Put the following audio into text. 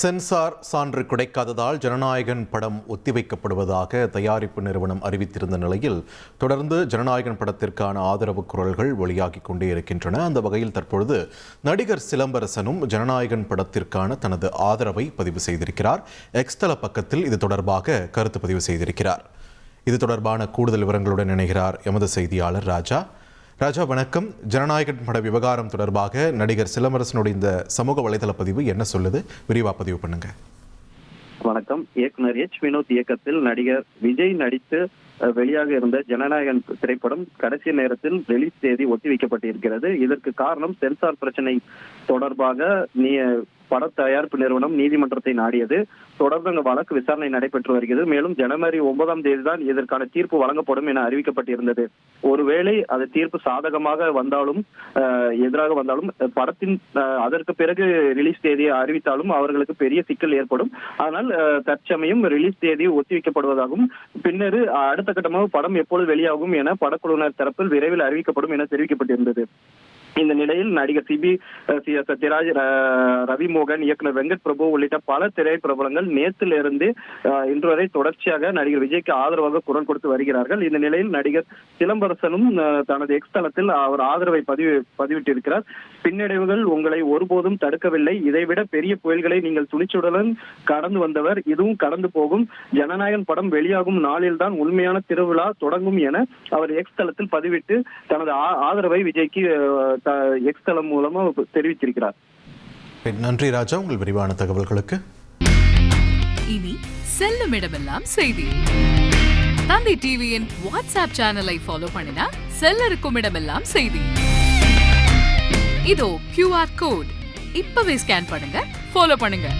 Sensor சான்று கிடைக்காததால் ஜனநாயகன் படம் ஒத்திவைக்கப்படுவதாக தயாரிப்பு நிறுவனம் அறிவித்திருந்த நிலையில் தொடர்ந்து ஜனநாயகன் படத்திற்கான ஆதரவு குரல்கள் வெளியாகிக் கொண்டே இருக்கின்றன. அந்த வகையில் தற்பொழுது நடிகர் சிலம்பரசனும் ஜனநாயகன் படத்திற்கான தனது ஆதரவை பதிவு செய்திருக்கிறார். எக்ஸ்தல பக்கத்தில் இது தொடர்பாக கருத்து பதிவு செய்திருக்கிறார். இது தொடர்பான கூடுதல் விவரங்களுடன் இணைகிறார் எமது செய்தியாளர் ராஜா. ராஜா வணக்கம். ஜனநாயகன் பட விவகாரம் தொடர்பாக நடிகர் சிலம்பரசனுடைய இந்த சமூக வலைதள பதிவு என்ன சொல்லுது? விரிவா பதிவு பண்ணுங்க. வணக்கம். இயக்குனர் எச் வினோத் இயக்கத்தில் நடிகர் விஜய் நடித்து வெளியாக இருந்த ஜனநாயகன் திரைப்படம் கடைசி நேரத்தில் ரிலீஸ் தேதி ஒத்திவைக்கப்பட்டிருக்கிறது. இதற்கு காரணம் சென்சார் பிரச்சனை தொடர்பாக பட தயாரிப்பு நிறுவனம் நீதிமன்றத்தை நாடியது. தொடர்ந்து அங்கு வழக்கு விசாரணை நடைபெற்று வருகிறது. மேலும் ஜனவரி 9 தான் இதற்கான தீர்ப்பு வழங்கப்படும் என அறிவிக்கப்பட்டிருந்தது. ஒருவேளை அது தீர்ப்பு சாதகமாக வந்தாலும் எதிராக வந்தாலும் படத்தின் அதற்கு பிறகு ரிலீஸ் தேதியை அறிவித்தாலும் அவர்களுக்கு பெரிய சிக்கல் ஏற்படும். ஆனால் தற்சமயம் ரிலீஸ் தேதி ஒத்திவைக்கப்படுவதாகவும் பின்னர் அடுத்த கட்டமாக படம் எப்பொழுது வெளியாகும் என படக்குழுவினர் தரப்பில் விரைவில் அறிவிக்கப்படும் என தெரிவிக்கப்பட்டிருந்தது. இந்த நிலையில் நடிகர் சிபி சத்யராஜ், ரவி மோகன், இயக்குனர் வெங்கட் பிரபு உள்ளிட்ட பல திரைப்பிரபலங்கள் நேற்றிலிருந்து இன்று வரை தொடர்ச்சியாக நடிகர் விஜய்க்கு ஆதரவாக குரல் கொடுத்து வருகிறார்கள். இந்த நிலையில் நடிகர் சிலம்பரசனும் தனது எக்ஸ் தளத்தில் அவர் ஆதரவை பதிவிட்டிருக்கிறார். பின்னடைவுகள் உங்களை ஒருபோதும் தடுக்கவில்லை. இதைவிட பெரிய புயல்களை நீங்கள் துணிச்சுடன் கடந்து வந்தவர். இதுவும் கடந்து போகும். ஜனநாயகன் படம் வெளியாகும் நாளில்தான் உண்மையான திருவிழா தொடங்கும் என அவர் எக்ஸ் தளத்தில் பதிவிட்டு தனது ஆதரவை விஜய்க்கு எக்ஸ் தளம் மூலமா தெரிவித்திருக்கிறார். நன்றி ராஜா, உங்கள் விரிவான தகவல்களுக்கு. இனி செல்லும் இடமெல்லாம் செய்தி. தந்தை டிவியின் வாட்ஸ்அப் சேனலை ஃபாலோ பண்ணினா செல்ல இருக்கும் இடமெல்லாம் செய்தி. இதோ QR கோட் இப்பவே ஸ்கேன் பண்ணுங்க, ஃபாலோ பண்ணுங்க.